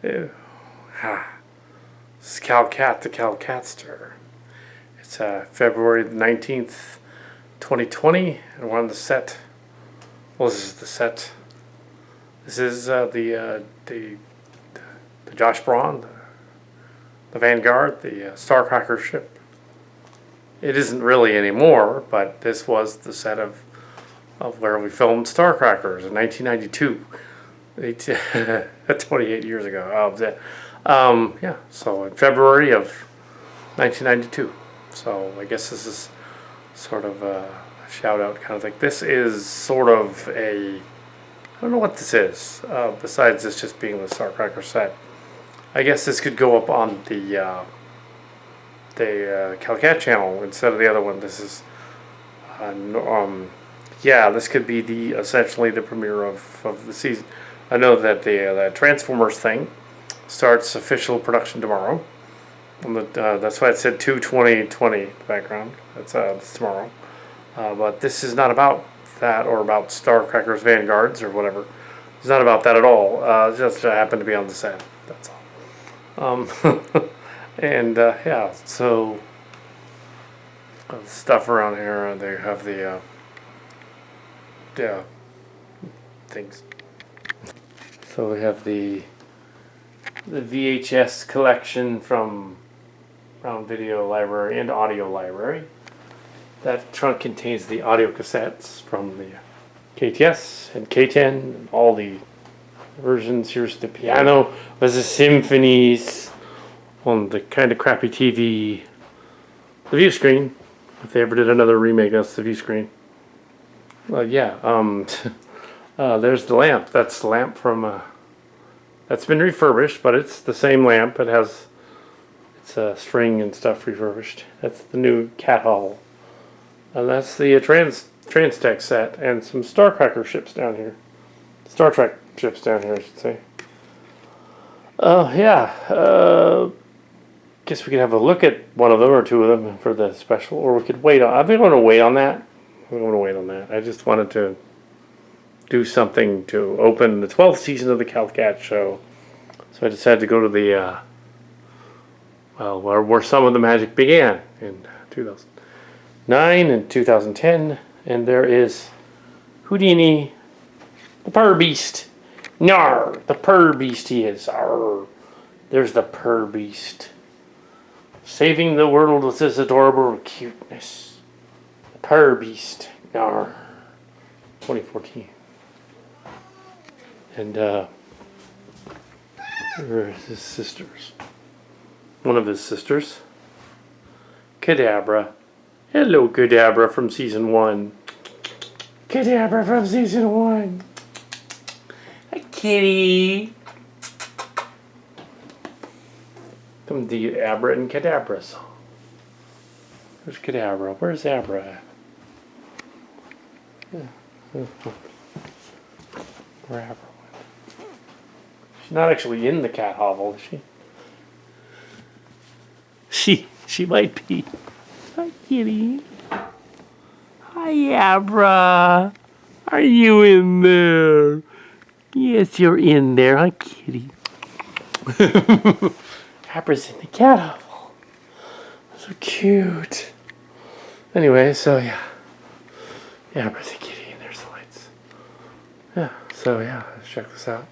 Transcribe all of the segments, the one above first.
Ew. Ha. This is Kal Kat, the Kal Katster. It's February the 19th, 2020, and we're on the set. Well, this is the set. This is the Josh Braun, the Vanguard, the Starcracker ship. It isn't really anymore, but this was the set of where we filmed Starcrackers in 1992. 28 years ago. Yeah, so in February of 1992. So I guess this is sort of a shout out kind of thing. This is sort of I don't know what this is, besides this just being the Starcracker set. I guess this could go up on the Kal Kat channel instead of the other one. This is, yeah, this could be essentially the premiere of the season. I know that the Transformers thing starts official production tomorrow. That's why it said 2/20/20 background. That's tomorrow. But this is not about that or about Starcrackers Vanguards or whatever. It's not about that at all. It just happened to be on the set. That's all. And yeah, so stuff around here. They have the things. So we have the VHS collection from Brown Video Library and Audio Library. That trunk contains the audio cassettes from the KTS and K10 and all the versions. Here's the piano with the symphonies on the kind of crappy TV. The view screen, if they ever did another remake, that's the view screen. Well, yeah, there's the lamp. That's the lamp from, that's been refurbished, but it's the same lamp. It has its string and stuff refurbished. That's the new cat hall. And that's the Transtech set and some Starcracker ships down here. Star Trek ships down here, I should say. Yeah. Guess we could have a look at one of them or two of them for the special, or we could wait on. I think I want to wait on that. I don't want to wait on that. I just wanted to do something to open the 12th season of the Kal Kat show. So I decided to go to the, well, where some of the magic began in 2009 and 2010. And there is Houdini, the Purr Beast. Nar, the Purr Beast he is. Arr. There's the Purr Beast. Saving the world with his adorable cuteness. The Purr Beast. Nar. 2014. And where are his sisters? One of his sisters. Kadabra. Hello, Kadabra from season 1. Kadabra from season 1. Hi, kitty. From the Abra and Kadabra song. Where's Kadabra? Where's Abra? Yeah. Where Abra went? She's not actually in the cat hovel, is she? She might be. Hi, kitty. Hi, Abra. Are you in there? Yes, you're in there, huh, kitty? Abra's in the cat hovel. So cute. Anyway, so yeah. Abra's a kitty, and there's the lights. Yeah, so yeah, let's check this out.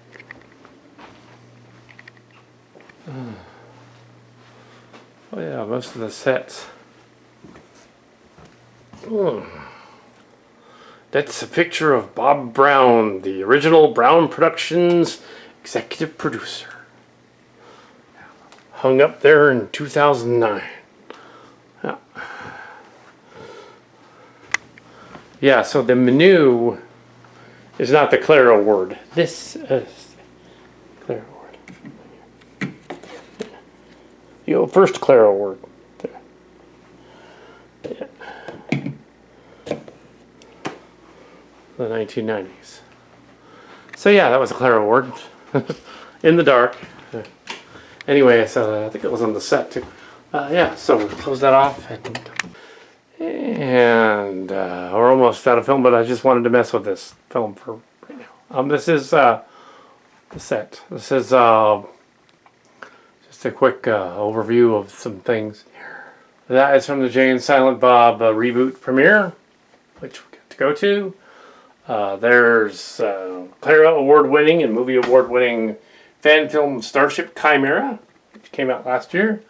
Oh yeah, most of the sets. That's a picture of Bob Brown, the original Brown Productions executive producer. Hung up there in 2009. Yeah. Yeah, so the menu is not the Claro word. This is Claro word. The first Claro word. There. Yeah. The 1990s. So yeah, that was a Claro word. In the dark. Anyway, so I think it was on the set too. Yeah, so we'll close that off. And we're almost out of film, but I just wanted to mess with this film for right now. This is the set. This is Just a quick overview of some things. That is from the Jay and Silent Bob reboot premiere, which we get to go to. There's Clara award-winning and movie award-winning fan film Starship Chimera, which came out last year.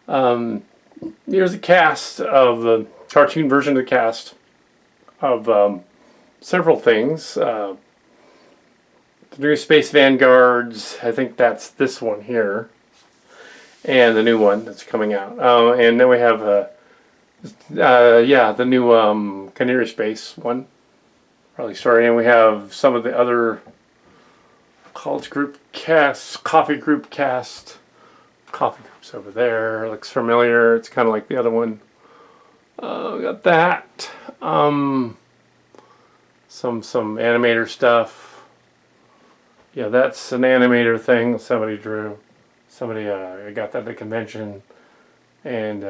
Here's a cast of the cartoon version of the cast of several things. The new Space Vanguards, I think that's this one here. And the new one that's coming out. And then we have, the new Canary Space one. Probably starting. And we have some of the other college group cast, coffee group cast. Coffee group's over there. Looks familiar. It's kind of like the other one. We got that. Some animator stuff. Yeah, that's an animator thing somebody drew. Somebody got that at the convention, and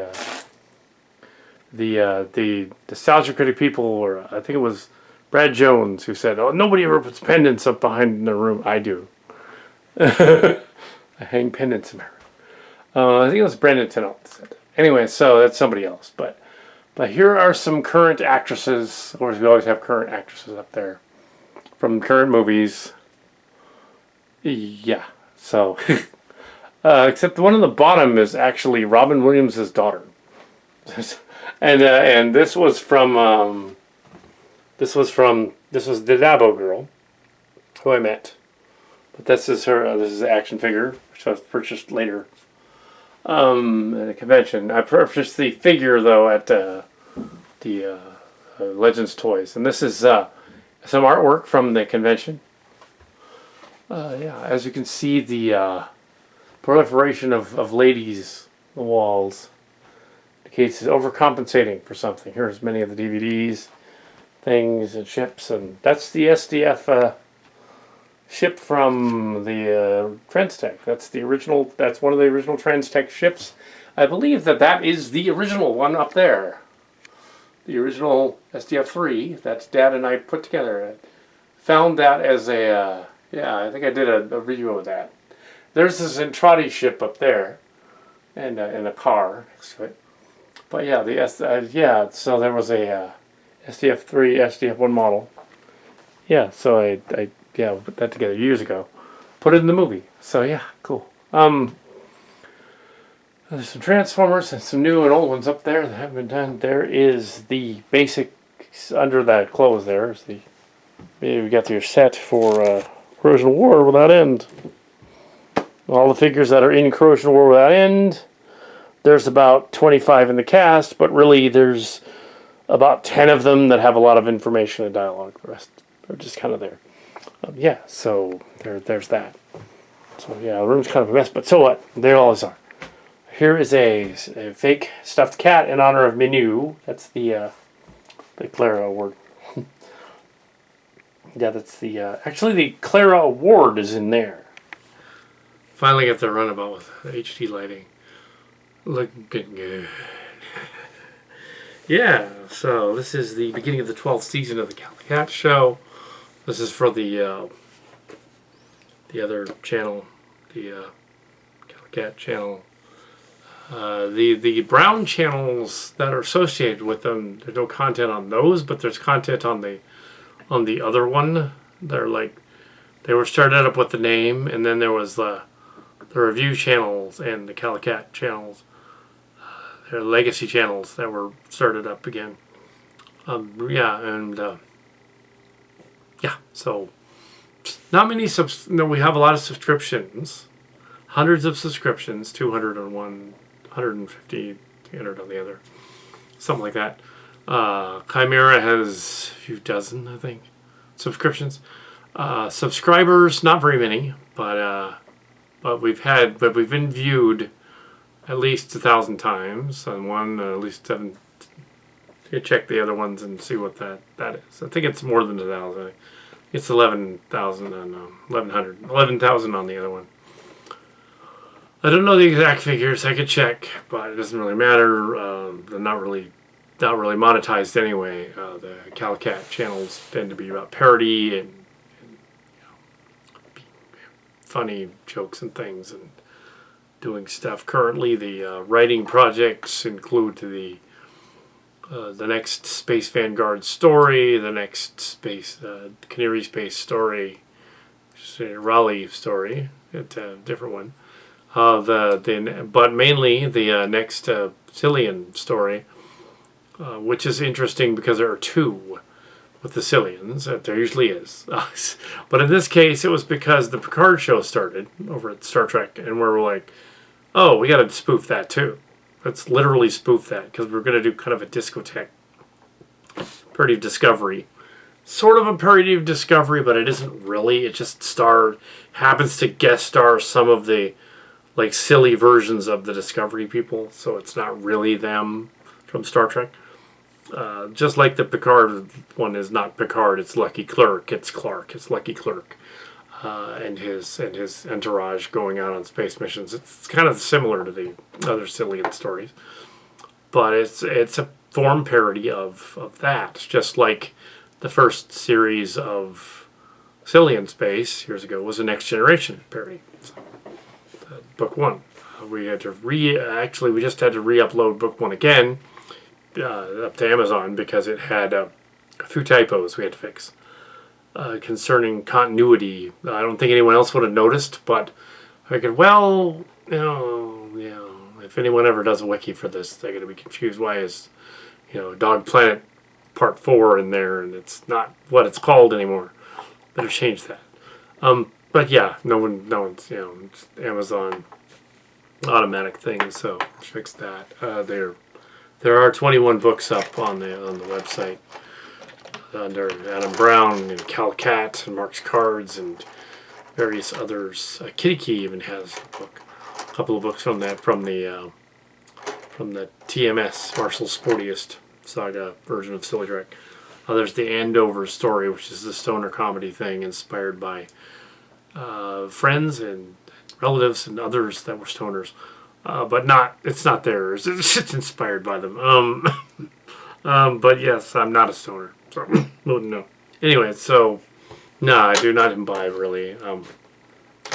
the nostalgia critic people were, I think it was Brad Jones, who said, "Oh, nobody ever puts pendants up behind in their room." I do. I hang pendants in my room. I think it was Brendan Tennant said that. Anyway, so that's somebody else. But here are some current actresses. Of course, we always have current actresses up there from current movies. Yeah, so. Except the one on the bottom is actually Robin Williams' daughter, and this was the Dabo girl, who I met, but this is her. This is an action figure, which I was purchased later at a convention. I purchased the figure though at the Legends Toys, and this is some artwork from the convention. As you can see, the proliferation of ladies on the walls indicates it's overcompensating for something. Here's many of the DVDs, things, and ships, and that's the SDF ship from the Transtech. That's the original. That's one of the original Transtech ships. I believe that is the original one up there. The original SDF-3 that Dad and I put together. I found that as a I think I did a video of that. There's this Entrati ship up there, and a car next to it. But yeah, so there was a SDF-3, SDF-1 model. Yeah, so I put that together years ago. Put it in the movie. So yeah, cool. There's some Transformers and some new and old ones up there that haven't been done. There is the basic under that clothes. There's the we got your set for Corrosion War Without End. All the figures that are in Corrosion War Without End. There's about 25 in the cast, but really there's about 10 of them that have a lot of information and dialogue. The rest are just kind of there. So there's that. So yeah, the room's kind of a mess, but so what? They always are. Here is a fake stuffed cat in honor of Minu. That's the Clara Award. Yeah, that's the actually the Clara Award is in there. Finally got the Runabout with HD lighting. Looking good. Yeah, so this is the beginning of the 12th season of the Kal Kat show. This is for the other channel, the Kal Kat channel. The brown channels that are associated with them, there's no content on those, but there's content on the other one. They're like, they were started up with the name, and then there was the review channels and the Kal Kat channels. They're legacy channels that were started up again. So not many we have a lot of subscriptions. Hundreds of subscriptions, 200 on one, 150, 300 on the other. Something like that. Chimera has a few dozen, I think, subscriptions. Subscribers, not very many, but we've been viewed at least 1,000 times on one, at least 7. You check the other ones and see what that is. I think it's more than 1,000. It's 11,000 on 1,100, 11,000 on the other one. I don't know the exact figures. I could check, but it doesn't really matter. They're not really monetized anyway. The Kal Kat channels tend to be about parody and you know, funny jokes and things, and doing stuff currently. The writing projects include the next Space Vanguard story, the next Canary Space story, Raleigh story, it's a different one. But mainly the next Cillian story, which is interesting because there are two with the Cillians. There usually is. But in this case, it was because the Picard show started over at Star Trek, and we're like, oh, we got to spoof that too. Let's literally spoof that, because we're going to do kind of a discotheque parody of Discovery. Sort of a parody of Discovery, but it isn't really. It just happens to guest star some of the like silly versions of the Discovery people, so it's not really them from Star Trek. Just like the Picard one is not Picard, it's Lucky Clerk. It's Clark. It's Lucky Clerk, and his entourage going out on space missions. It's kind of similar to the other Cillian stories, but it's a form parody of that. Just like the first series of Cillian Space years ago was a Next Generation parody. So, book one. We had to we just had to re-upload book one again up to Amazon because it had a few typos we had to fix concerning continuity. I don't think anyone else would have noticed, but I figured, well, if anyone ever does a wiki for this, they're going to be confused. Why is, Dog Planet Part 4 in there, and it's not what it's called anymore. Better change that. But yeah, no one's, it's Amazon automatic thing, so fix that. There are 21 books up on the website under Adam Brown and Kal Kat and Mark's Cards and various others. Kitty Key even has a couple of books from the TMS Marshall's Sportiest Saga version of Silly Trek. There's the Andover story, which is the stoner comedy thing inspired by friends and relatives and others that were stoners. But it's not theirs. It's inspired by them. But yes, I'm not a stoner, so wouldn't know. Anyway, so no, I do not imbibe really.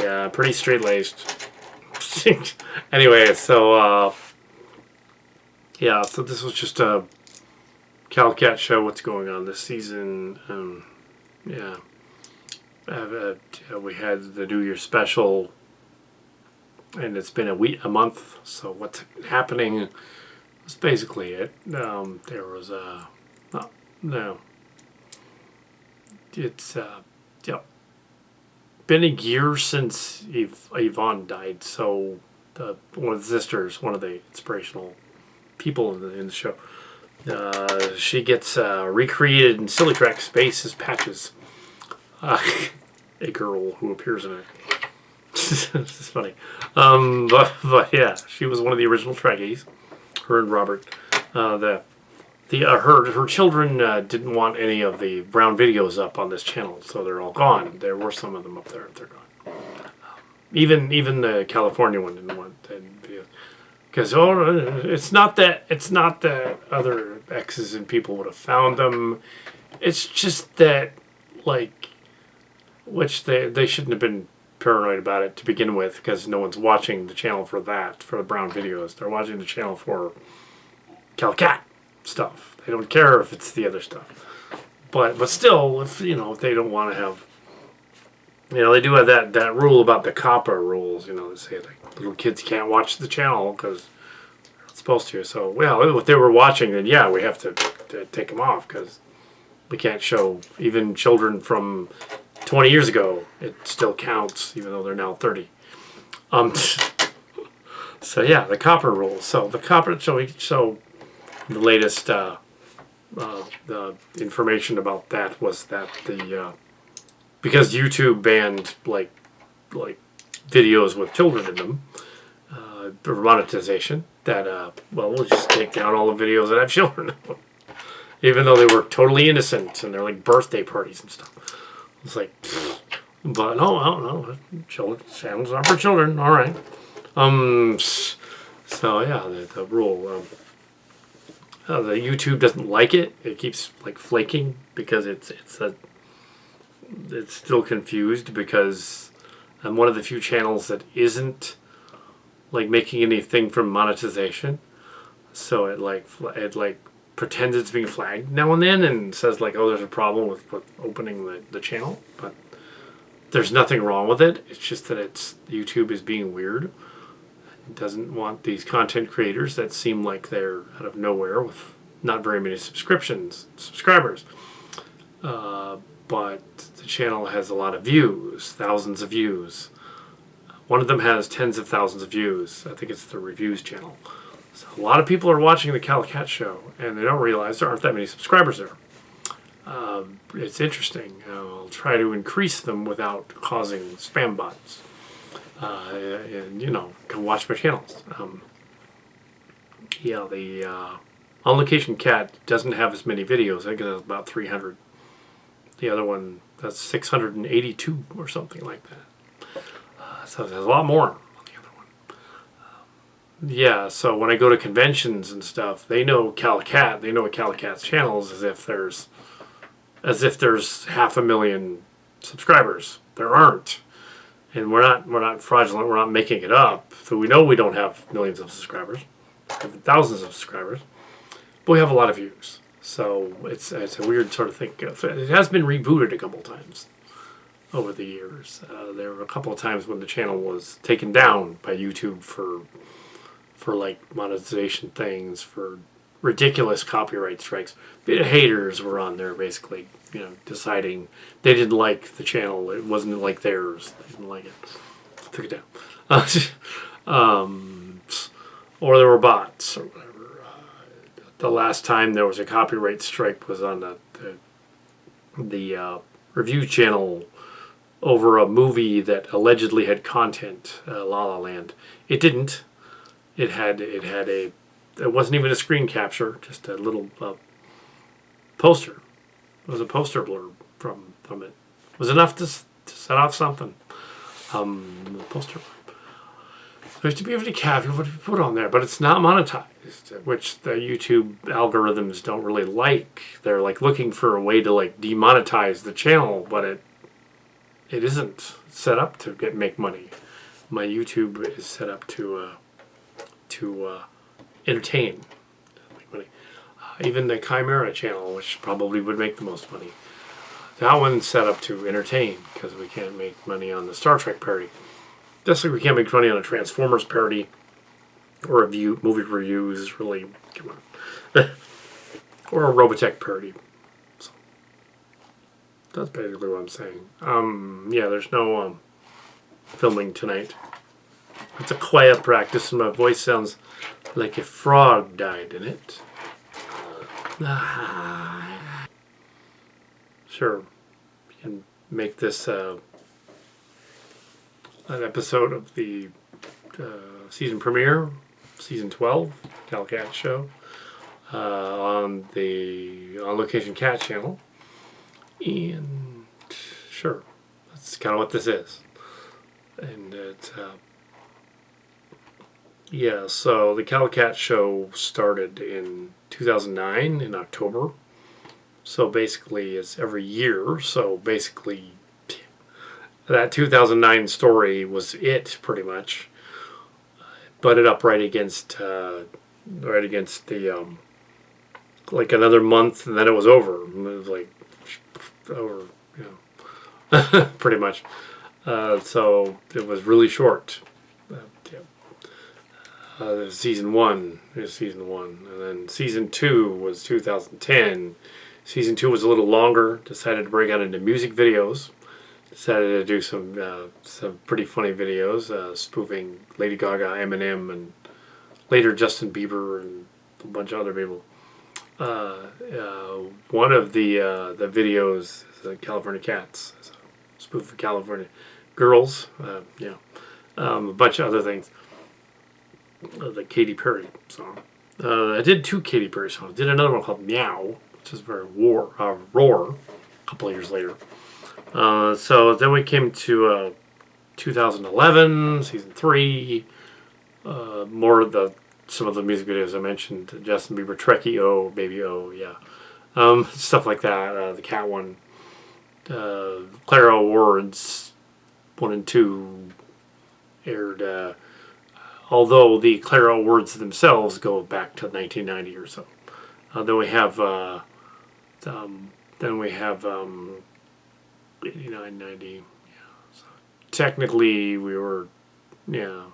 Yeah, pretty straight-laced. Anyway, so yeah, so this was just a Kal Kat show. What's going on this season? Yeah, we had the New Year special. And it's been a month, so what's happening is basically it. There was it's been a year since Yvonne died, so one of the sisters, one of the inspirational people in the show, she gets recreated in Silly Trek Space as Patches, a girl who appears in it. This is funny. But yeah, she was one of the original Trekkies. Her and Robert. Her children didn't want any of the Brown videos up on this channel, so they're all gone. There were some of them up there. They're gone. Even the California one didn't want that video because it's not that other exes and people would have found them. It's just that which they shouldn't have been paranoid about it to begin with, because no one's watching the channel for the Brown videos. They're watching the channel for Kal Kat stuff. They don't care if it's the other stuff. But still, if they don't want to have, they do have that rule about the COPPA rules. They say little kids can't watch the channel because they're not supposed to. So if they were watching, then yeah, we have to take them off because we can't show even children from 20 years ago. It still counts, even though they're now 30. So yeah, the COPPA rules. So the COPPA, so the latest the information about that was that because YouTube banned like videos with children in them for monetization, that we'll just take down all the videos that have children in them, even though they were totally innocent and they're like birthday parties and stuff. It's like, but no, channels are for children. All right. So yeah, the rule. The YouTube doesn't like it. It keeps flaking because it's still confused because I'm one of the few channels that isn't like making anything from monetization. So it like pretends it's being flagged now and then and says like, oh, there's a problem with opening the channel, but there's nothing wrong with it. It's just that YouTube is being weird. It doesn't want these content creators that seem like they're out of nowhere with not very many subscribers. But the channel has a lot of views, thousands of views. One of them has tens of thousands of views. I think it's the reviews channel. So a lot of people are watching the Kal Kat show, and they don't realize there aren't that many subscribers there. It's interesting. I'll try to increase them without causing spam bots. And, come watch my channels. The On Location Cat doesn't have as many videos. I think it's about 300. The other one, that's 682 or something like that. So there's a lot more on the other one. So when I go to conventions and stuff, they know Kal Kat. They know what Kal Kat's channel is as if there's 500,000 subscribers. There aren't. And we're not fraudulent. We're not making it up. So we know we don't have millions of subscribers. We have thousands of subscribers. But we have a lot of views. So it's a weird sort of thing. It has been rebooted a couple times over the years. There were a couple of times when the channel was taken down by YouTube for like monetization things, for ridiculous copyright strikes. Haters were on there basically, deciding they didn't like the channel. It wasn't like theirs. They didn't like it. Took it down. Or there were bots or whatever. The last time there was a copyright strike was on the review channel over a movie that allegedly had content, La La Land. It didn't. It wasn't even a screen capture, just a little poster. It was a poster blurb from it. It was enough to set off something. The poster blurb. So you have to be able to capture what you put on there, but it's not monetized, which the YouTube algorithms don't really like. They're like looking for a way to like demonetize the channel, but it isn't set up to make money. My YouTube is set up to entertain, make money. Even the Chimera channel, which probably would make the most money, that one's set up to entertain because we can't make money on the Star Trek parody. Just like we can't make money on a Transformers parody or movie reviews, really, come on. Or a Robotech parody. So, that's basically what I'm saying. There's no filming tonight. It's a quiet practice and my voice sounds like a frog died in it. Sure, you can make this an episode of the season premiere, season 12, Kal Kat show, on the On Location Cat channel. And sure, that's kind of what this is. And it's so the Kal Kat show started in 2009 in October. So basically it's every year. So basically that 2009 story was it pretty much. Butted up right against the like another month and then it was over. It was like over, pretty much. So it was really short. Season 1 is season 1, and then season 2 was 2010. Season 2 was a little longer. Decided to break out into music videos. Decided to do some pretty funny videos, spoofing Lady Gaga, Eminem, and later Justin Bieber and a bunch of other people. One of the videos is California Cats, it's a spoof of California Girls, a bunch of other things. The Katy Perry song. I did 2 Katy Perry songs. I did another one called Meow, which is very Roar, a couple of years later. So then we came to 2011, season 3. More of some of the music videos I mentioned. Justin Bieber, Trekkie, Oh, Baby, Oh, yeah. Stuff like that. The Cat one. Clara Awards 1 and 2 aired although the Claro words themselves go back to 1990 or so. Then we have 89, 90. Yeah. So technically, we were, yeah.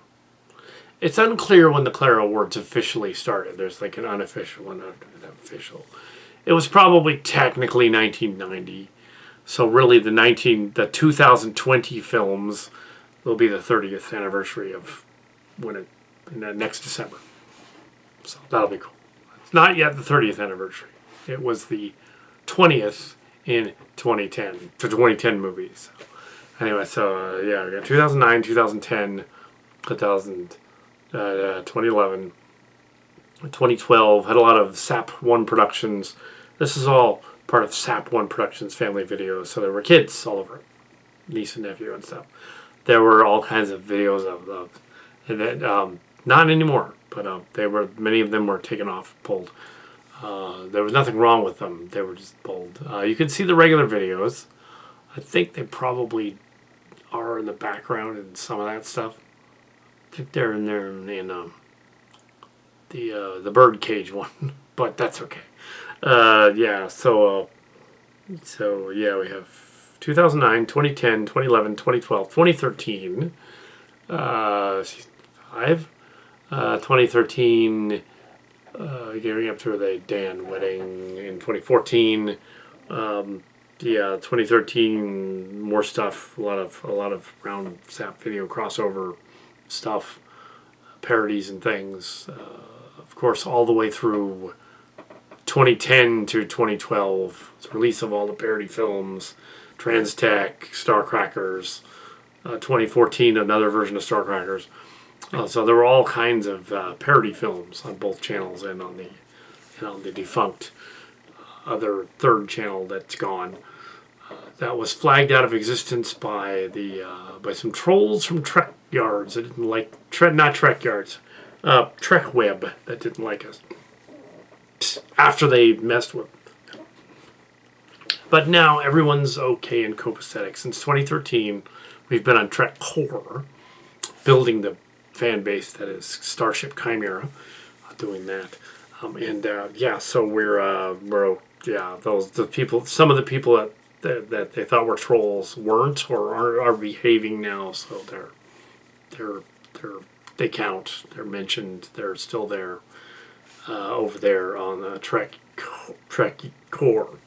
It's unclear when the Claro words officially started. There's like an unofficial and an official. It was probably technically 1990. So really the 2020 films will be the 30th anniversary of next December. So that'll be cool. It's not yet the 30th anniversary. It was the 20th in 2010 for 2010 movies. So anyway, so yeah, we got 2009, 2010, 2011, 2012. Had a lot of SAP 1 productions. This is all part of SAP 1 Productions family videos. So there were kids all over it, niece and nephew and stuff. There were all kinds of videos of and then, not anymore, but many of them were taken off, pulled. There was nothing wrong with them. They were just pulled. You can see the regular videos. I think they probably are in the background and some of that stuff. I think they're in there in the bird cage one, but that's okay. Yeah. So yeah, we have 2009, 2010, 2011, 2012, 2013. Season 5. 2013. Getting up to the Dan wedding in 2014. Yeah, 2013, more stuff. A lot of round SAP video crossover stuff, parodies and things. Of course, all the way through 2010 to 2012, the release of all the parody films, Transtech, Starcrackers. 2014, another version of Starcrackers. So there were all kinds of parody films on both channels and on the defunct other third channel that's gone. That was flagged out of existence by some trolls from Trek Yards that didn't like not Trek Yards, Trek Web that didn't like us after they messed with. But now everyone's okay in copacetic. Since 2013, we've been on Trek Core, building the fan base that is Starship Chimera, doing that, yeah. So we're some of the people that they thought were trolls weren't or are behaving now. So they count. They're mentioned. They're still there over there on the Trek Core.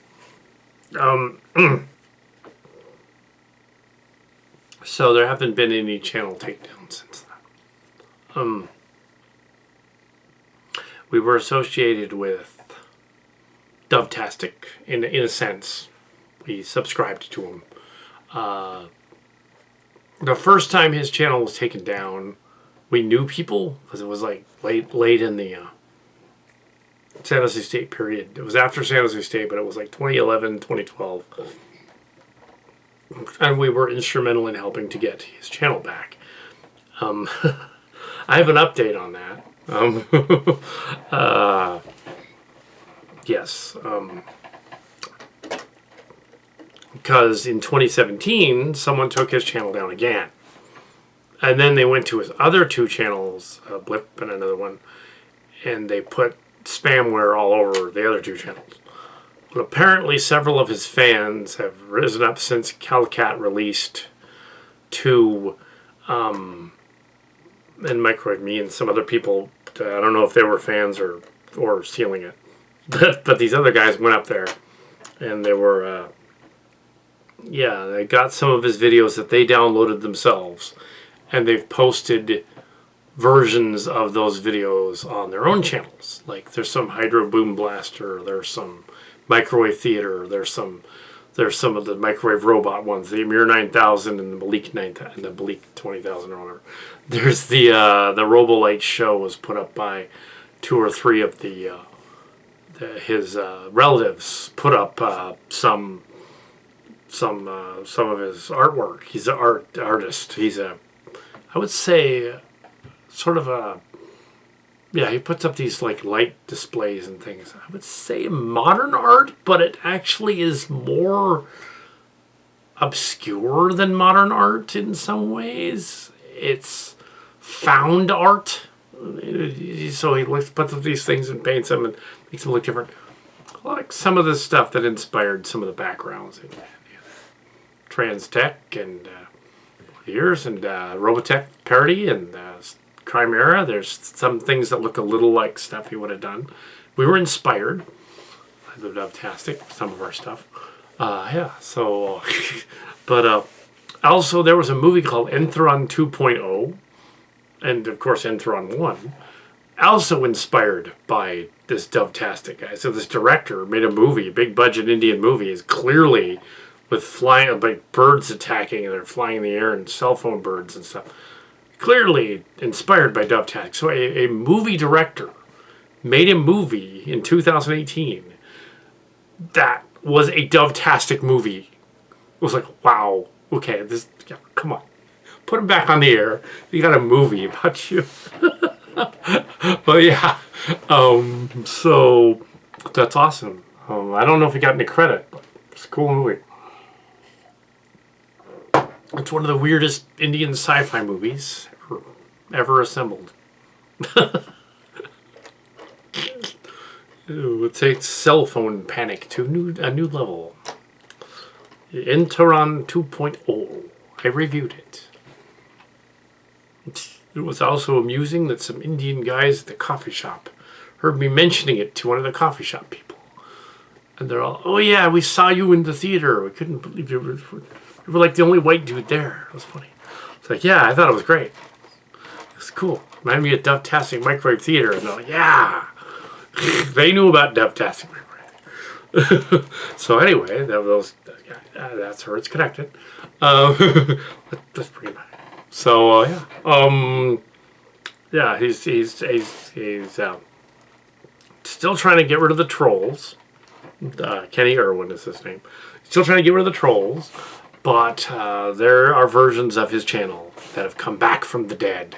So there haven't been any channel takedowns since then. We were associated with Dovetastic in a sense. We subscribed to him. The first time his channel was taken down, we knew people because it was like late in the San Jose State period. It was after San Jose State, but it was like 2011, 2012. And we were instrumental in helping to get his channel back. I have an update on that. Yes. Because in 2017, someone took his channel down again. And then they went to his other two channels, Blip and another one, and they put spamware all over the other two channels. But apparently several of his fans have risen up since Kal Kat released to and microwave me and some other people. I don't know if they were fans or stealing it. But these other guys went up there and they were they got some of his videos that they downloaded themselves, and they've posted versions of those videos on their own channels. Like there's some Hydro Boom Blaster, there's some Microwave Theater, there's some of the microwave robot ones, the Amir 9000 and the Malik 9000 and the Malik 20,000 or whatever. There's the Robolite show was put up by 2 or 3 of his relatives. Put up some of his artwork. He's an artist. He's I would say sort of he puts up these like light displays and things. I would say modern art, but it actually is more obscure than modern art in some ways. It's found art. So he puts these things and paints them and makes them look different. Like some of the stuff that inspired some of the backgrounds in Trans Tech and years and Robotech parody and Chimera. There's some things that look a little like stuff he would have done. We were inspired by the Dubtastic, some of our stuff. Yeah, so, but also there was a movie called Enthron 2.0, and of course Enthron 1, also inspired by this Dubtastic guy. So this director made a movie, a big budget Indian movie, is clearly with flying, like birds attacking, and they're flying in the air, and cell phone birds and stuff. Clearly inspired by Dubtastic. So a movie director made a movie in 2018 that was a Dubtastic movie. It was like, wow, okay, this, yeah, come on. Put him back on the air. You got a movie about you. But yeah, so that's awesome. I don't know if he got any credit, but it's a cool movie. It's one of the weirdest Indian sci-fi movies ever assembled. It takes cell phone panic to a new level. Enteron 2.0. I reviewed it. It was also amusing that some Indian guys at the coffee shop heard me mentioning it to one of the coffee shop people. And they're all, oh yeah, we saw you in the theater. We couldn't believe you were like the only white dude there. It was funny. It's like, yeah, I thought it was great. It was cool. Reminded me of Dubtastic Microwave Theater. And they're like, yeah. They knew about Dubtastic Microwave Theater. So anyway, that's where it's connected. That's pretty much. So yeah, yeah, he's still trying to get rid of the trolls. Kenny Irwin is his name. Still trying to get rid of the trolls, but there are versions of his channel that have come back from the dead.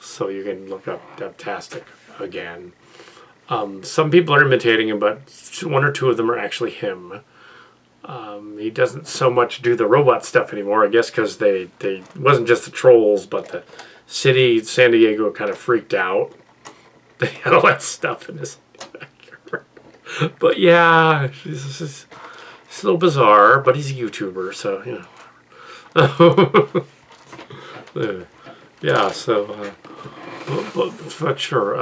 So you can look up Dubtastic again. Some people are imitating him, but one or two of them are actually him. He doesn't so much do the robot stuff anymore, I guess, because they wasn't just the trolls, but the city, San Diego, kind of freaked out. They had all that stuff in his backyard. But yeah, it's a little bizarre, but he's a YouTuber, so, you know. Yeah, so, but sure.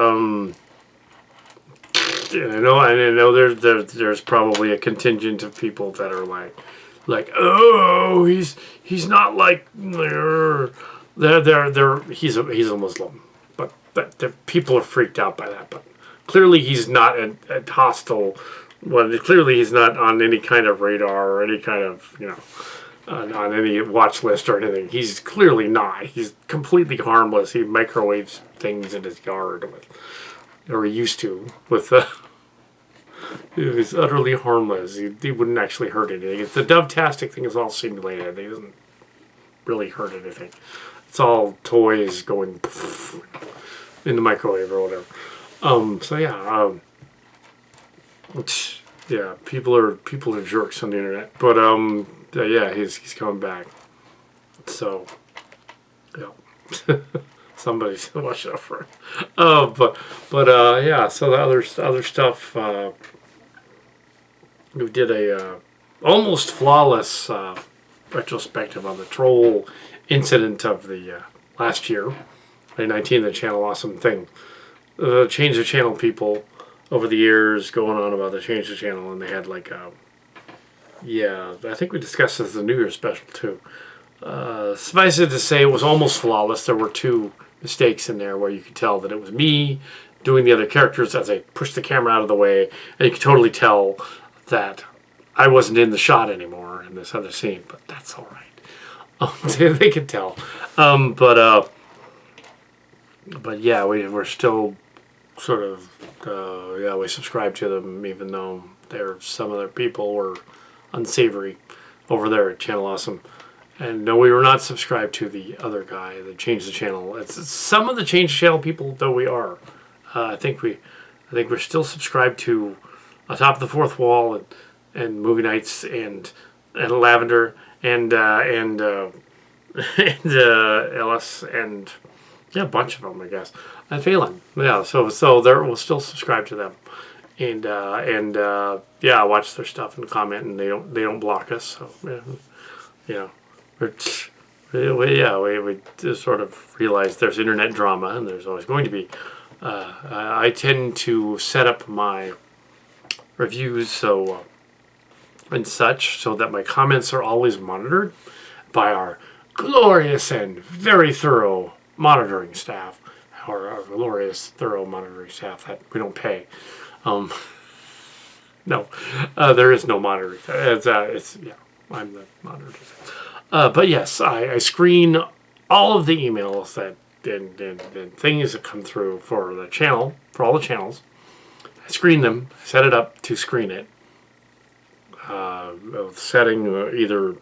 I know there's probably a contingent of people that are like oh, he's not like he's a Muslim, but the people are freaked out by that. But clearly he's not a hostile. Well, clearly he's not on any kind of radar or any kind of on any watch list or anything. He's clearly not. He's completely harmless. He microwaves things in his yard or he used to with he was utterly harmless. He wouldn't actually hurt anything. The Dubtastic thing is all simulated. He doesn't really hurt anything. It's all toys going in the microwave or whatever. So yeah, yeah, people are jerks on the internet. But yeah, he's coming back. So yeah. Somebody's watch out for it. But yeah. So the other stuff. We did a almost flawless retrospective on the troll incident of the last year, 2019. The channel awesome thing. Change the channel people over the years going on about the change the channel, and they had like yeah. I think we discussed this in the New Year's special too. Suffice it to say, it was almost flawless. There were two mistakes in there where you could tell that it was me doing the other characters as I pushed the camera out of the way, and you could totally tell that I wasn't in the shot anymore in this other scene, but that's all right. They could tell. But yeah, we're still sort of yeah, we subscribe to them even though some other people were unsavory over there at Channel Awesome. And no, we were not subscribed to the other guy that changed the channel. It's some of the change channel people, though we are. I think we're still subscribed to Atop the Fourth Wall and Movie Nights and Lavender and Ellis and Yeah, a bunch of them, I guess. And Phelan. Yeah, so there we'll still subscribe to them. And yeah, I watch their stuff and comment, and they don't block us. So yeah, you know, we just sort of realize there's internet drama, and there's always going to be. I tend to set up my reviews and such so that my comments are always monitored by our glorious and very thorough monitoring staff, our glorious thorough monitoring staff that we don't pay. No, there is no monitoring. It's yeah, I'm the monitor. But yes, I screen all of the emails and things that come through for the channel, for all the channels. I screen them, set it up to screen it. Setting either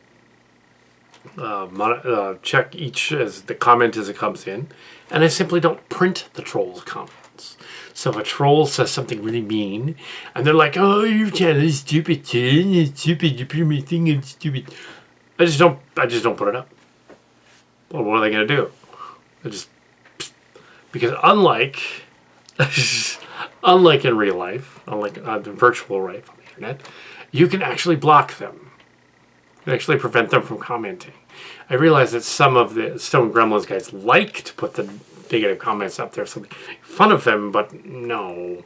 check each as the comment as it comes in, and I simply don't print the troll's comments. So if a troll says something really mean, and they're like, "Oh, your channel is stupid, it's stupid, you put my thing in stupid," I just don't put it up. Well, what are they gonna do? Because unlike in real life, unlike the virtual life on the internet, you can actually block them. You can actually prevent them from commenting. I realize that some of the Stone Gremlins guys like to put the negative comments up there, so fun of them, but no.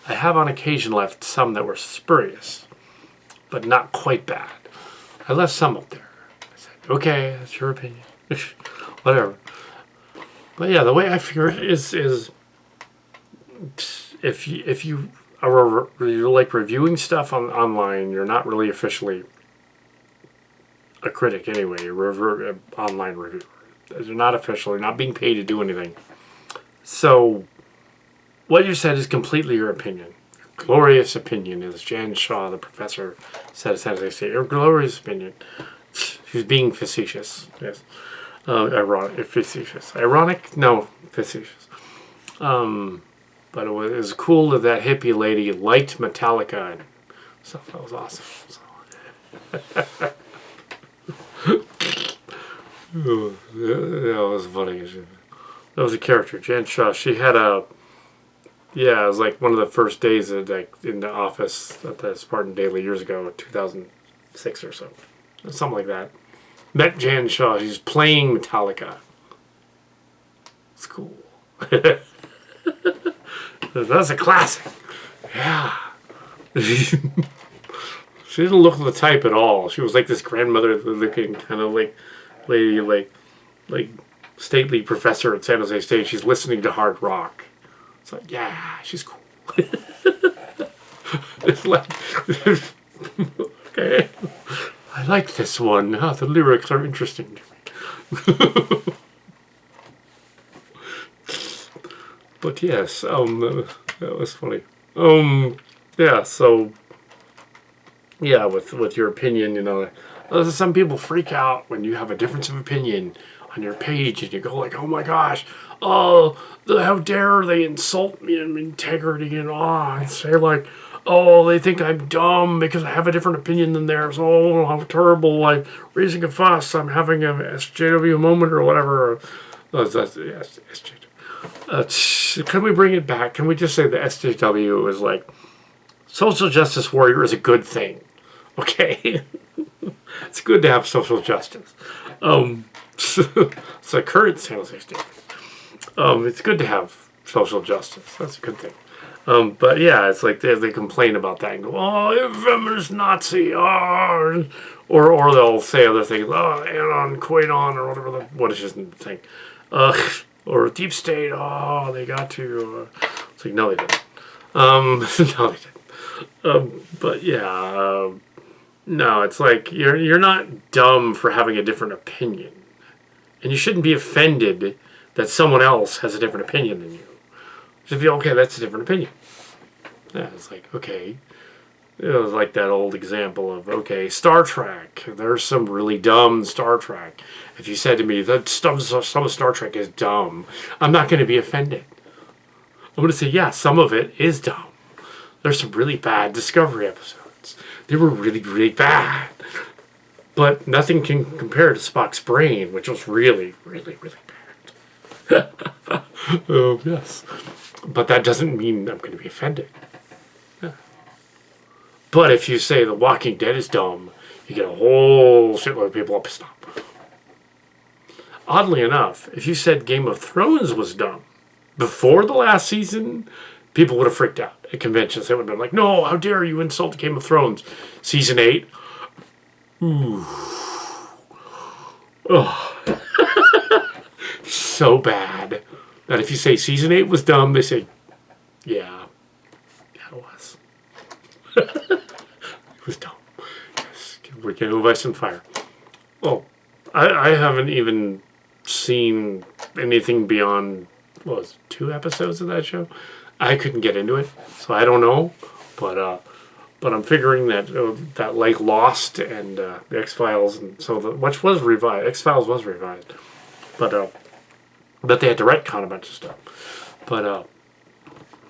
I have on occasion left some that were spurious, but not quite bad. I left some up there. I said, okay, that's your opinion. Whatever. But yeah, the way I figure it is if you are like reviewing stuff online, you're not really officially a critic anyway. You're an online reviewer. You're not officially, not being paid to do anything. So what you said is completely your opinion. Your glorious opinion, as Jan Shaw, the professor, said at San Jose State. Your glorious opinion. She's being facetious. Yes. Ironic, facetious. Ironic? No, facetious. But it was cool that hippie lady liked Metallica, and so that was awesome. So. That was funny. That was a character, Jan Shaw. She had it was like one of the first days in the office at the Spartan Daily years ago, 2006 or so, something like that. Met Jan Shaw. She's playing Metallica. It's cool. That's a classic. Yeah. She didn't look the type at all. She was like this grandmother looking kind of like lady, like stately professor at San Jose State. She's listening to hard rock. It's like, yeah, she's cool. It's like, okay. I like this one. Oh, the lyrics are interesting to me. But yes, that was funny. Yeah, so yeah, with your opinion, some people freak out when you have a difference of opinion on your page, and you go like, "Oh my gosh, how dare they insult me and integrity and say like, oh, they think I'm dumb because I have a different opinion than theirs. Oh, how terrible! I'm raising a fuss. I'm having a SJW moment or whatever." That's SJW. Can we bring it back? Can we just say the SJW is like social justice warrior is a good thing? Okay, it's good to have social justice. It's a current San Jose State. It's good to have social justice. That's a good thing. But yeah, it's like they complain about that and go, "Oh, you're a feminist Nazi," or they'll say other things, "Oh, anon, quanon," or whatever what is his thing, or deep state. Oh, they got to. It's like, no, they didn't. No, they didn't. But yeah, no, it's like you're not dumb for having a different opinion, and you shouldn't be offended that someone else has a different opinion than you. Just be okay. That's a different opinion. Yeah, it's like, okay. It was like that old example of, okay, Star Trek. There's some really dumb Star Trek. If you said to me that some of Star Trek is dumb, I'm not going to be offended. I'm going to say, yeah, some of it is dumb. There's some really bad Discovery episodes. They were really, really bad. But nothing can compare to Spock's brain, which was really, really, really Oh, yes. But that doesn't mean I'm going to be offended. Yeah. But if you say The Walking Dead is dumb, you get a whole shitload of people pissed off. Oddly enough, if you said Game of Thrones was dumb before the last season, people would have freaked out at conventions. They would have been like, no, how dare you insult Game of Thrones. Season 8. Ooh. Oh. So bad that if you say Season 8 was dumb, they say, yeah, it was. It was dumb. Yes, we're getting ice and fire. Oh, I haven't even seen anything beyond, what was it, 2 episodes of that show? I couldn't get into it, so I don't know. But I'm figuring that that like Lost and the X-Files, and so which was revived. X-Files was revived, but they had to retcon a bunch of stuff. But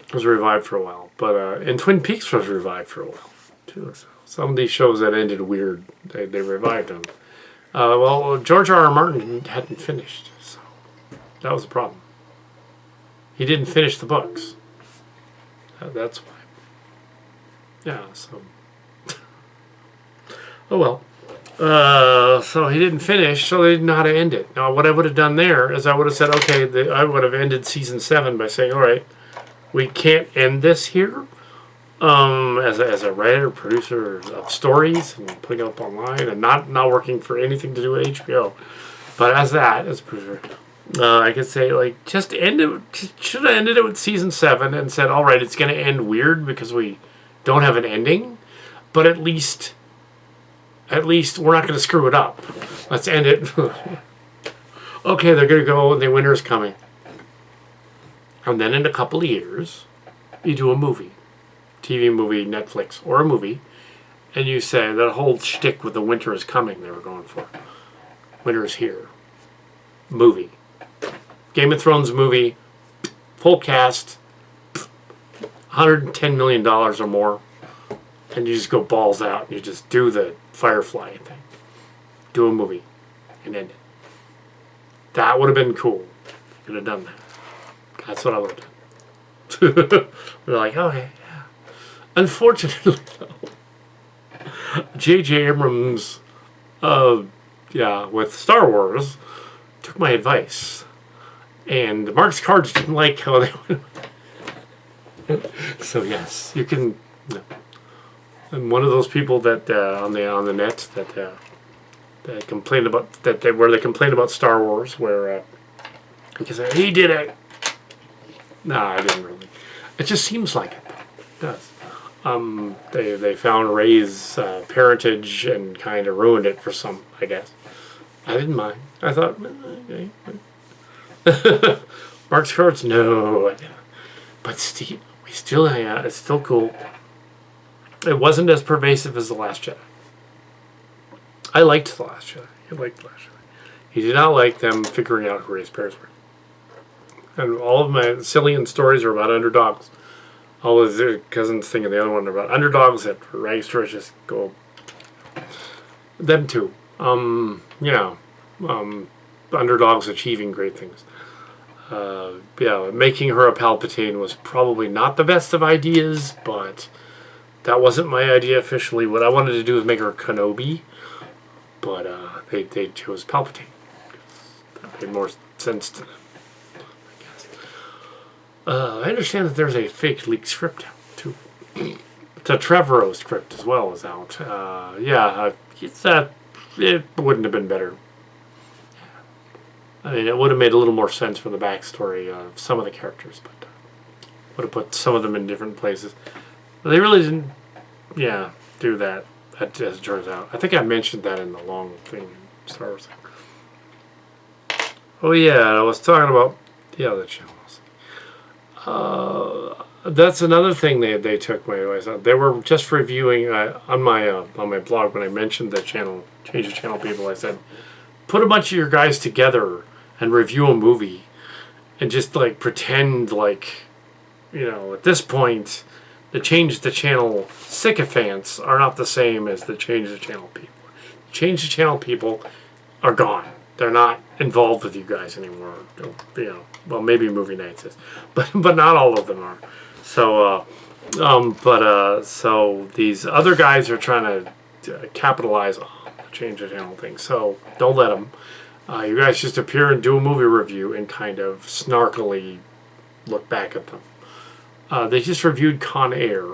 it was revived for a while. But and Twin Peaks was revived for a while too. So some of these shows that ended weird, they revived them. Well, George R.R. Martin hadn't finished, so that was the problem. He didn't finish the books. That's why. Yeah, so. Oh well. So he didn't finish, so they didn't know how to end it. Now, what I would have done there is I would have said, okay, I would have ended season 7 by saying, all right, we can't end this here. As a writer, producer of stories and putting it up online and not working for anything to do with HBO. But as a producer, I could say, like, just end it, should have ended it with season 7 and said, all right, it's going to end weird because we don't have an ending, but at least we're not going to screw it up. Let's end it. Okay, they're going to go, the winter's coming. And then in a couple of years, you do a movie. TV movie, Netflix, or a movie, and you say that whole shtick with the winter is coming they were going for. Winter is here. Movie. Game of Thrones movie, full cast, $110 million or more, and you just go balls out and you just do the Firefly thing. Do a movie and end it. That would have been cool. You could have done that. That's what I would have done. We're like, okay. Unfortunately, though, J.J. Abrams, with Star Wars, took my advice. And Mark's Cards didn't like how they went. So, yes, you can... I'm one of those people that, on the net, that complained about... where they complained about Star Wars, where... because he did it. No, I didn't really. It just seems like it. It does. They found Rey's parentage and kind of ruined it for some, I guess. I didn't mind. I thought, okay. Mark's Cards, no. But Steve, it's still cool. It wasn't as pervasive as The Last Jedi. I liked The Last Jedi. He did not like them figuring out who Rey's parents were. And all of my Cillian stories are about underdogs. All of their cousins think of the other one about underdogs that rags to riches go. Them too. Underdogs achieving great things. Making her a Palpatine was probably not the best of ideas, but that wasn't my idea officially. What I wanted to do was make her Kenobi, but they chose Palpatine. That made more sense to them. I understand that there's a fake leaked script out, too. The Trevorrow script as well is out. It wouldn't have been better. I mean, it would have made a little more sense for the backstory of some of the characters, but would have put some of them in different places. But they really didn't, do that, as it turns out. I think I mentioned that in the long thing, Star Wars thing. Oh, yeah, I was talking about the other channels. That's another thing they took my advice on. They were just reviewing on my blog when I mentioned the channel, Change the Channel people. I said, put a bunch of your guys together and review a movie, and just like pretend like, at this point, the Change the Channel sycophants are not the same as the Change the Channel people. Change the Channel people are gone. They're not involved with you guys anymore. You know, well, maybe movie nights is, but not all of them are. So, so these other guys are trying to capitalize on the change the channel thing. So don't let them. You guys just appear and do a movie review and kind of snarkily look back at them. They just reviewed Con Air,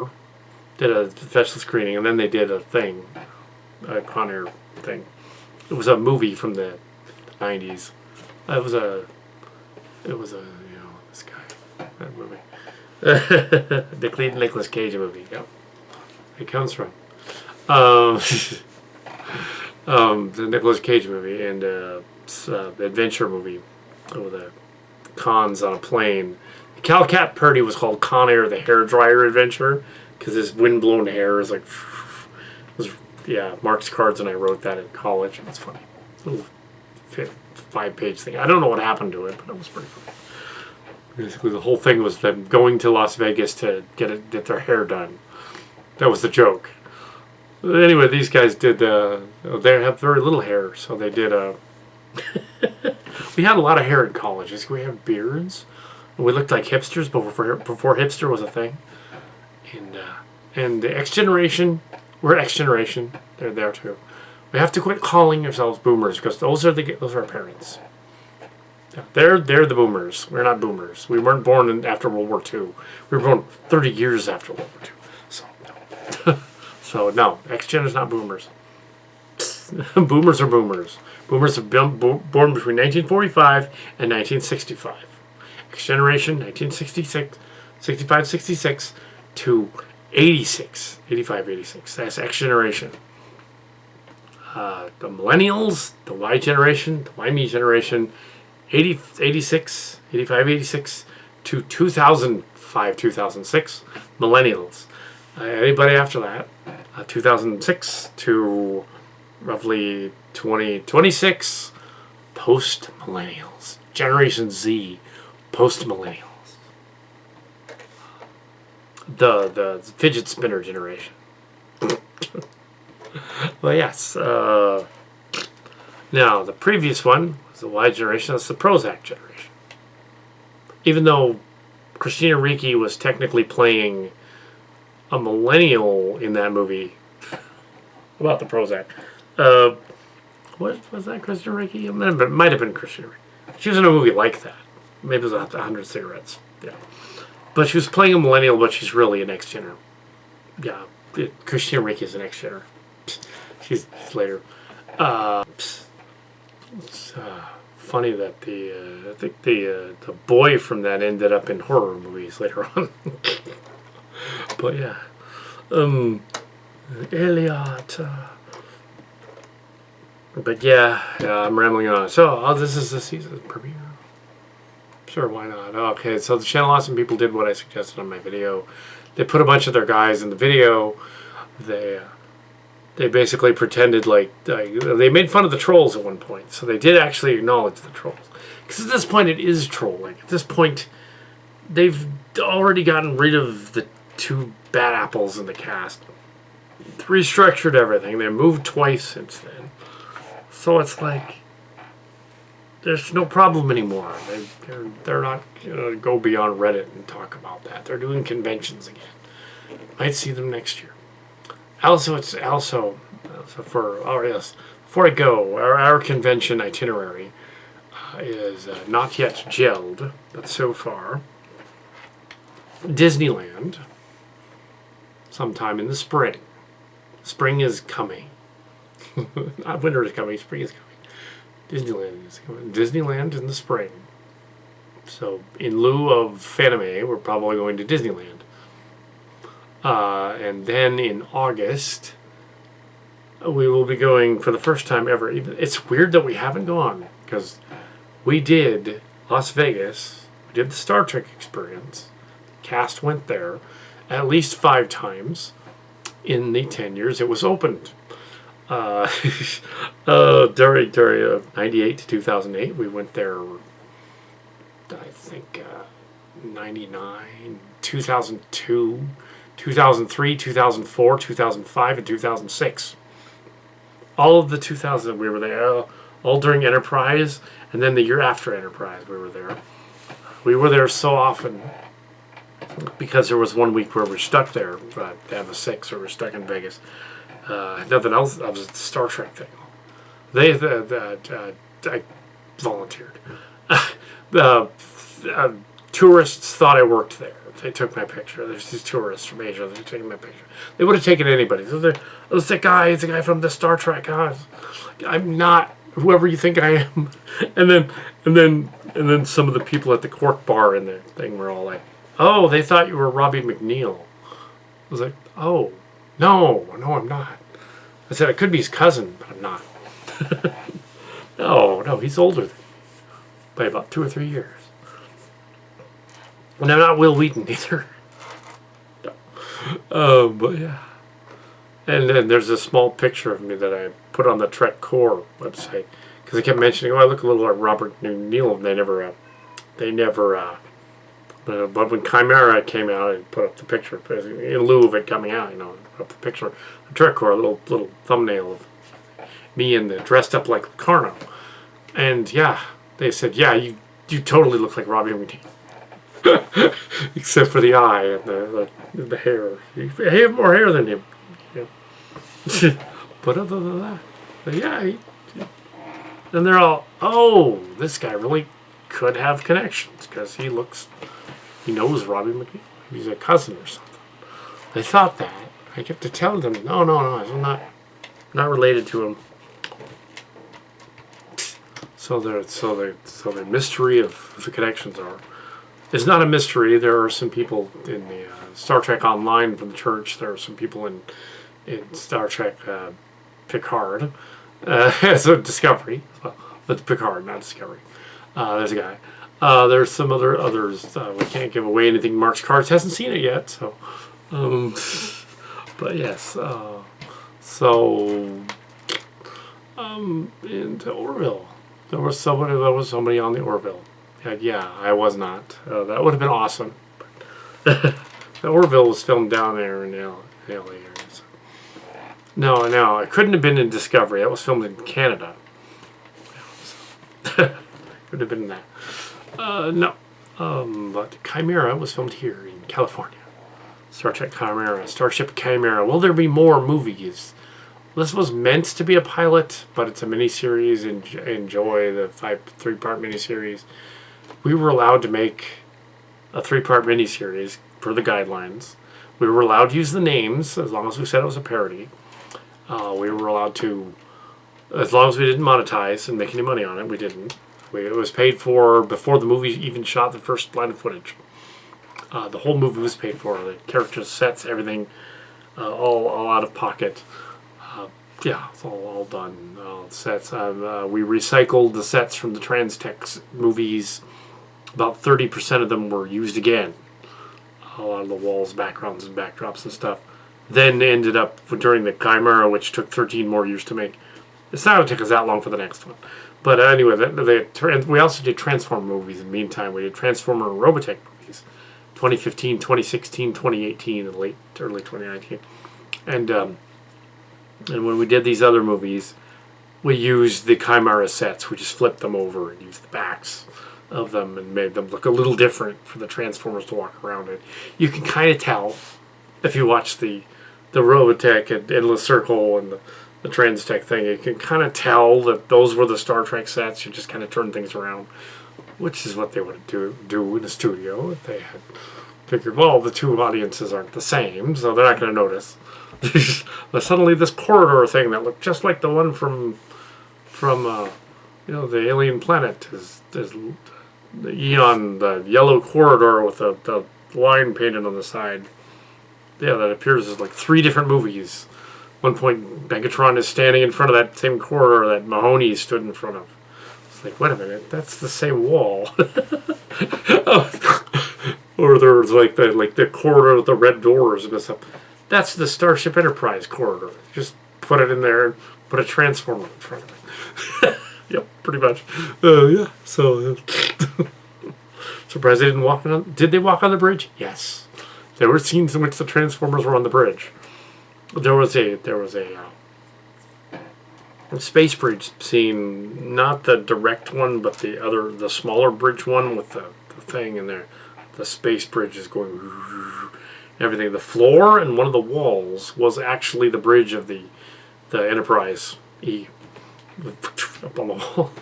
did a special screening, and then they did a thing, a Con Air thing. It was a movie from the 90s. It was a this guy, that movie. Nicolas Cage movie. Yep. It comes from the Nicolas Cage movie and the adventure movie with the cons on a plane. The Kal Kat parody was called Con Air, the hair dryer adventure, because his windblown hair is like Mark's Cards, and I wrote that in college. It's funny. Little 5-page thing. I don't know what happened to it, but it was pretty funny. Basically, the whole thing was them going to Las Vegas to get their hair done. That was the joke. Anyway, these guys did. They have very little hair, so they did. We had a lot of hair in college. We had beards. We looked like hipsters before hipster was a thing. And the X generation, we're X generation. They're there too. We have to quit calling ourselves boomers because those are our parents. They're the boomers. We're not boomers. We weren't born after World War II. We were born 30 years after World War II. So no. So no, X-Gen is not boomers. Boomers are boomers. Boomers have been born between 1945 and 1965. X-Generation, 1966, 65, 66 to 86, 85, 86. That's X-Generation. The Millennials, the Y Generation, the Y-Me Generation, 86, 85, 86 to 2005, 2006, Millennials. Anybody after that, 2006 to roughly 2026, Post-Millennials. Generation Z, Post-Millennials. The fidget spinner generation. Well, yes. Now, the previous one was the Y generation. That's the Prozac generation. Even though Christina Ricci was technically playing a millennial in that movie about the Prozac. What was that, Christina Ricci? It might have been Christina Ricci. She was in a movie like that. Maybe it was 100 Cigarettes. Yeah. But she was playing a millennial, but she's really an X-Gener. Yeah. Christina Ricci is an X-Gener. She's later. It's funny that I think the boy from that ended up in horror movies later on. But yeah, Elliot. But yeah, I'm rambling on. So this is the season premiere. Sure, why not? Okay, so the Channel Awesome people did what I suggested on my video. They put a bunch of their guys in the video. They basically pretended like they made fun of the trolls at one point. So they did actually acknowledge the trolls. Because at this point it is trolling. At this point, they've already gotten rid of the 2 bad apples in the cast. Restructured everything. They moved twice since then. So it's like there's no problem anymore. They're not going to go beyond Reddit and talk about that. They're doing conventions again. Might see them next year. Also, before I go, our convention itinerary is not yet gelled, but so far, Disneyland, sometime in the spring. Spring is coming. Not winter is coming, spring is coming. Disneyland is coming. Disneyland in the spring. So, in lieu of Fanime, we're probably going to Disneyland. And then in August, we will be going for the first time ever. It's weird that we haven't gone, because we did Las Vegas, we did the Star Trek experience, the cast went there at least 5 times in the 10 years it was opened. During 98 to 2008, we went there, I think, 99, 2002, 2003, 2004, 2005, and 2006. All of the 2000 we were there. all during Enterprise, and then the year after Enterprise we were there. We were there so often because there was one week where we were stuck there. They have a 6, or we're stuck in Vegas. Nothing else. That was the Star Trek thing. I volunteered. The tourists thought I worked there. They took my picture. There's these tourists from Asia. They're taking my picture. They would have taken anybody. So it's the guy. It's the guy from the Star Trek. I'm not whoever you think I am. And then some of the people at the Cork bar in the thing were all like, "Oh, they thought you were Robbie McNeil." I was like, "Oh, no, I'm not." I said I could be his cousin, but I'm not. No, he's older than me by about 2 or 3 years. And I'm not Will Wheaton either. No. But yeah. And then there's a small picture of me that I put on the Trek Core website because I kept mentioning, "Oh, I look a little like Robert McNeil." But when Chimera came out, I put up the picture in lieu of it coming out. Put up the picture of the Trek Core, a little thumbnail of me dressed up like Carno. And yeah, they said, "Yeah, you totally look like Robbie McNeil." Except for the eye and the hair. You have more hair than him. Yeah. But other than that, yeah. And they're all, "Oh, this guy really could have connections because he knows Robbie McNeil. He's a cousin or something." They thought that. I kept to tell them, no, I'm not related to him. So the mystery of the connections is not a mystery. There are some people in the Star Trek Online from the church. There are some people in Star Trek Picard. So Discovery. Well, that's Picard, not Discovery. There's a guy. There's some others. We can't give away anything. Mark's Cards hasn't seen it yet. So, but yes. In Orville, there was somebody on the Orville. Yeah, I was not. That would have been awesome. The Orville was filmed down there in the LA area. So. No, it couldn't have been in Discovery. That was filmed in Canada. Could have been that. No. But Chimera was filmed here in California. Star Trek Chimera, Starship Chimera. Will there be more movies? This was meant to be a pilot, but it's a miniseries. Enjoy the 3-part miniseries. We were allowed to make a 3-part miniseries per the guidelines. We were allowed to use the names as long as we said it was a parody. We were allowed to, as long as we didn't monetize and make any money on it, we didn't. It was paid for before the movie even shot the first line of footage. The whole movie was paid for. The characters, sets, everything, all out of pocket. Yeah, it's all done. Sets. We recycled the sets from the Trans-Tech movies. About 30% of them were used again. A lot of the walls, backgrounds, and backdrops and stuff. Then ended up during the Chimera, which took 13 more years to make. It's not going to take us that long for the next one. But anyway, we also did Transformer movies in the meantime. We did Transformer and Robotech movies. 2015, 2016, 2018, and early 2019. And when we did these other movies, we used the Chimera sets. We just flipped them over and used the backs of them and made them look a little different for the Transformers to walk around in. You can kind of tell if you watch the Robotech and Endless Circle and the Trans-Tech thing. You can kind of tell that those were the Star Trek sets. You just kind of turn things around, which is what they would do in the studio if they had figured, well, the two audiences aren't the same, so they're not going to notice. But suddenly this corridor thing that looked just like the one from the alien planet is the Eon, the yellow corridor with the line painted on the side. Yeah, that appears as like 3 different movies. One point, Megatron is standing in front of that same corridor that Mahoney stood in front of. It's like, wait a minute, that's the same wall. Or there's like the corridor with the red doors and stuff. That's the Starship Enterprise corridor. Just put it in there and put a transformer in front of it. Yep, pretty much. Yeah. So surprised they didn't walk on. Did they walk on the bridge? Yes. There were scenes in which the Transformers were on the bridge. There was a space bridge scene, not the direct one, but the smaller bridge one with the thing in there. The space bridge is going everything. The floor and one of the walls was actually the bridge of the Enterprise E up on the wall.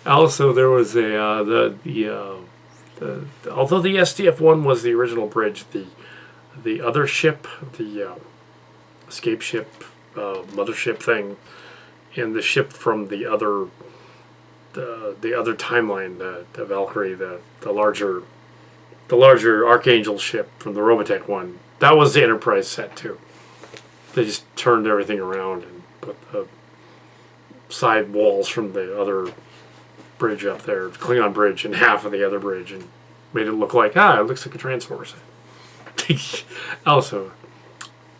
Also, there was although the SDF-1 was the original bridge, the other ship, the escape ship, mothership thing, and the ship from the other timeline, the Valkyrie, the larger Archangel ship from the Robotech one, that was the Enterprise set too. They just turned everything around and put the side walls from the other bridge up there, Klingon bridge, and half of the other bridge, and made it look like, it looks like a Transformer set. Also,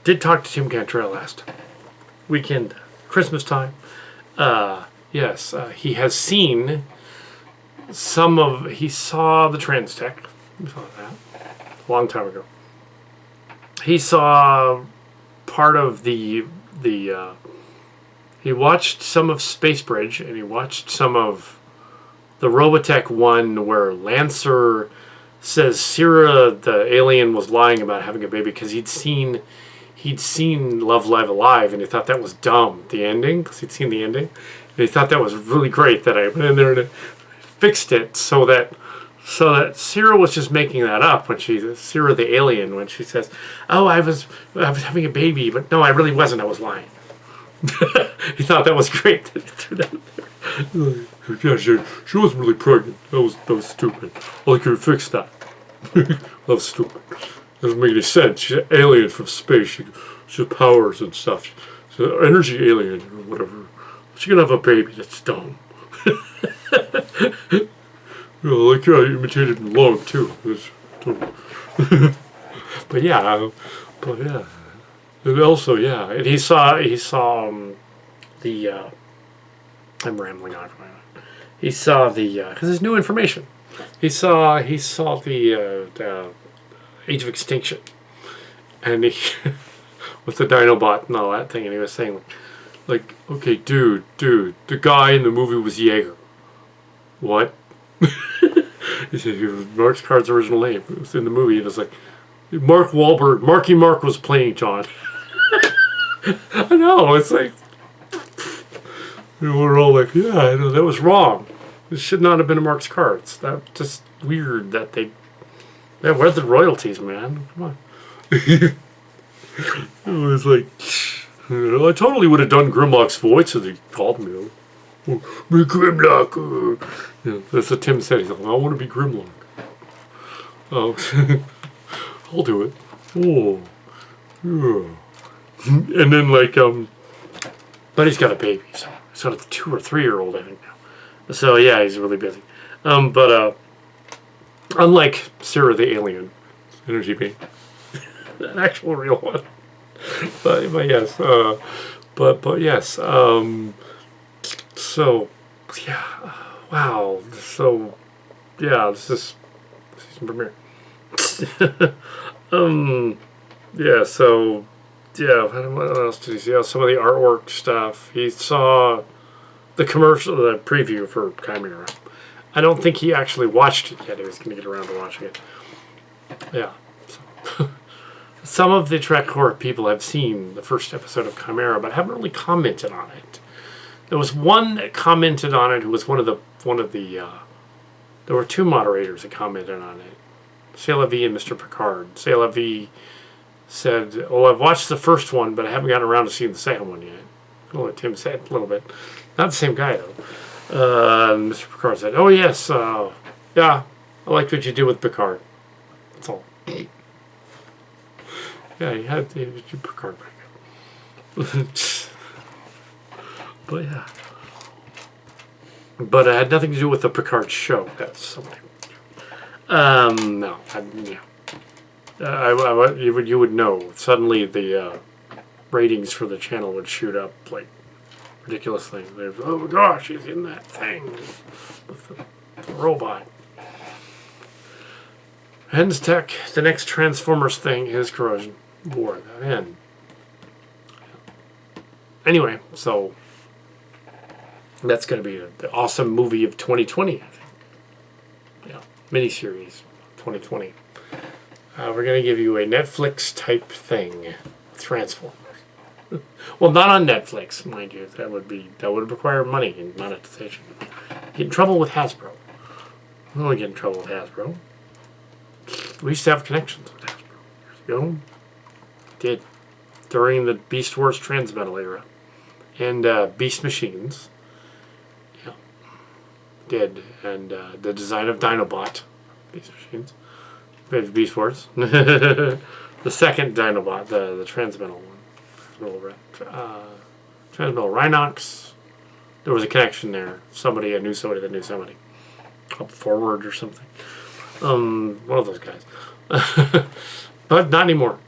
did talk to Tim Cantrell last weekend, Christmas time. Yes, he has seen he saw the Transtech. We saw that a long time ago. He saw part of he watched some of Space Bridge, and he watched some of the Robotech one where Lancer says Syrah the alien was lying about having a baby because he'd seen Love Live Alive, and he thought that was dumb, the ending, because he'd seen the ending, and he thought that was really great that I went in there and fixed it so that Syrah was just making that up when Syrah the alien, when she says, "Oh, I was having a baby, but no, I really wasn't. I was lying." He thought that was great that it turned out there. Yeah, she wasn't really pregnant. That was stupid. I could have fixed that. That was stupid. Doesn't make any sense. She's an alien from space. She has powers and stuff. She's an energy alien or whatever. She's gonna have a baby. That's dumb. Like you imitated in Log too. But yeah. And also, and he saw the. I'm rambling on. He saw because there's new information. He saw the Age of Extinction, and he with the Dinobot and all that thing, and he was saying like, okay, dude, the guy in the movie was Yeager. What? He said Mark's Card's original name. It was in the movie, and it's like Mark Wahlberg. Marky Mark was playing John. I know, it's like we're all like, yeah, I know that was wrong. This should not have been a Mark's Cards. That's just weird that they. Yeah, where's the royalties, man? Come on. It was like, I totally would have done Grimlock's voice if he called me. Be Grimlock. That's what Tim said. He's like, I want to be Grimlock. Oh, I'll do it. Oh, yeah. And then but he's got a baby, so he's got a 2 or 3-year-old, I think now. So yeah, he's really busy. But unlike Syrah the alien, energy being, an actual real one. But yes, but yes. So yeah, wow. So yeah, this is season premiere. Yeah. So yeah. What else did he see? Oh, some of the artwork stuff. He saw the commercial, the preview for Chimera. I don't think he actually watched it yet. He was going to get around to watching it. Yeah. So. Some of the Trek Core people have seen the first episode of Chimera, but haven't really commented on it. There was one that commented on it who was one of the there were 2 moderators that commented on it. C'est La Vie and Mr. Picard. C'est La Vie said, "Well, I've watched the first one, but I haven't gotten around to seeing the second one yet." I'll let Tim say it a little bit. Not the same guy though. Mr. Picard said, "Oh yes, yeah, I liked what you did with Picard. That's all." Yeah, you had Picard back up. But yeah. But it had nothing to do with the Picard show. That's something. No. You would know. Suddenly the ratings for the channel would shoot up like ridiculously. Oh my gosh, he's in that thing with the robot. Hens Tech, the next Transformers thing is Corrosion War. That end. Anyway, so That's going to be the awesome movie of 2020, I think. Yeah, miniseries 2020. We're going to give you a Netflix type thing, Transformers. Well, not on Netflix, mind you. That would require money and monetization. Get in trouble with Hasbro. We don't get in trouble with Hasbro. We used to have connections with Hasbro years ago. Did during the Beast Wars Transmetal era and Beast Machines. Yeah, did and the design of Dinobot, Beast Machines, Beast Wars. The second Dinobot, the Transmetal one. Transmetal Rhinox. There was a connection there. I knew somebody that knew somebody. Up Forward or something. One of those guys. But not anymore.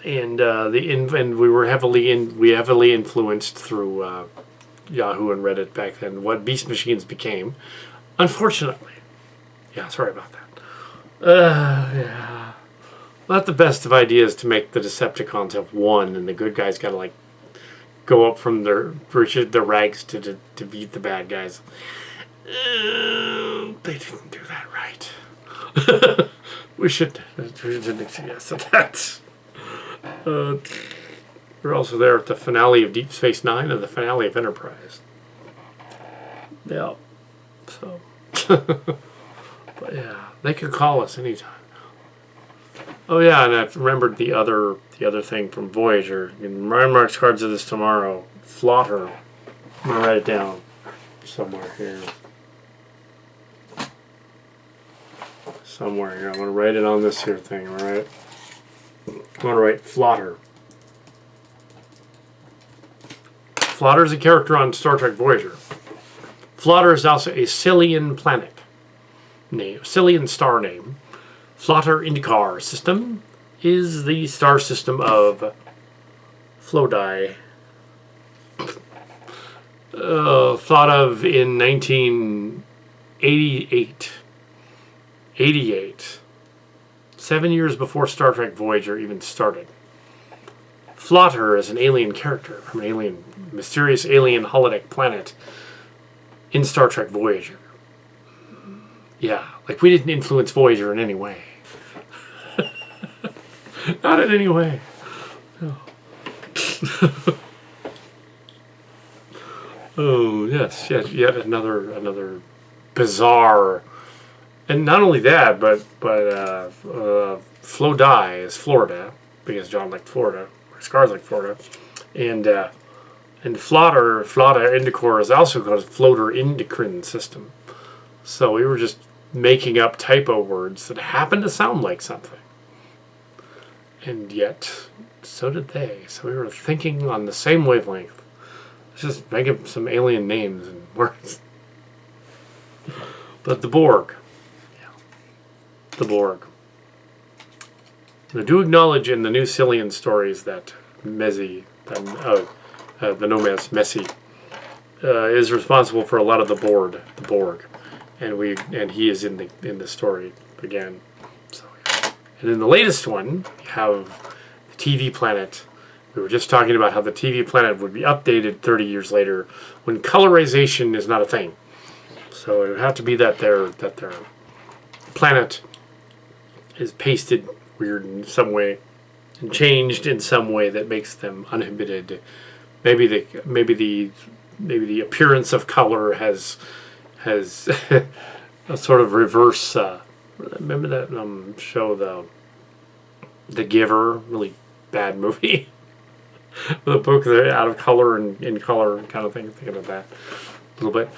And we were heavily influenced through Yahoo and Reddit back then. What Beast Machines became, unfortunately. Yeah, sorry about that. Yeah. Not the best of ideas to make the Decepticons have won, and the good guys got to go up from their rags to beat the bad guys. They didn't do that right. we shouldn't suggest that. We're also there at the finale of Deep Space Nine and the finale of Enterprise. Yeah. So, but yeah, they could call us anytime. Oh yeah, and I've remembered the other thing from Voyager. In my marks cards of this tomorrow. Flotter. I'm gonna write it down somewhere here. Somewhere here. I'm gonna write it on this here thing. All right. I'm gonna write Flotter. Flotter is a character on Star Trek Voyager. Flotter is also a Cillian planet name, Cillian star name. Flotter Indicar system is the star system of Flodi. Thought of in 1988. 7 years before Star Trek Voyager even started. Flotter is an alien character from an mysterious alien holodeck planet in Star Trek Voyager. Yeah, we didn't influence Voyager in any way. Not in any way. No. Oh yes, yet another bizarre, and not only that, but Flodi is Florida because John liked Florida, or Scars like Florida, and Flotter Indicor is also called Floater Endocrine System. So we were just making up typo words that happen to sound like something. And yet, so did they. So we were thinking on the same wavelength. Let's just make up some alien names and words. But the Borg. Yeah. The Borg. I do acknowledge in the new Cillian stories that Messi, the Nomads Messi, is responsible for a lot of the Borg. And he is in the story again. So, yeah. And in the latest one, you have the TV planet. We were just talking about how the TV planet would be updated 30 years later when colorization is not a thing. So it would have to be that their planet is pasted weird in some way and changed in some way that makes them uninhibited. Maybe the appearance of color has a sort of reverse. Remember that show, The Giver, really bad movie. With a book that out of color and in color kind of thing. Thinking about that a little bit.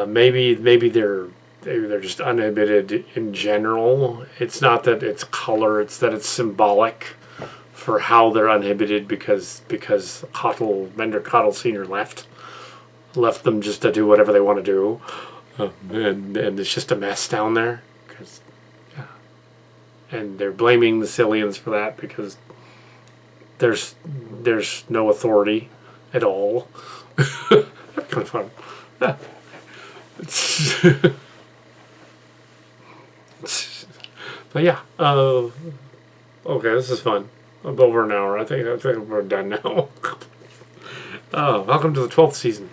Maybe they're just uninhibited in general. It's not that it's color; it's that it's symbolic for how they're uninhibited because Bender Cottle Senior left them just to do whatever they want to do, and it's just a mess down there. And they're blaming the Cillians for that because there's no authority at all. That's kind of fun. Yeah. But yeah, okay, this is fun. I'm over an hour. I think we're done now. Welcome to the 12th season.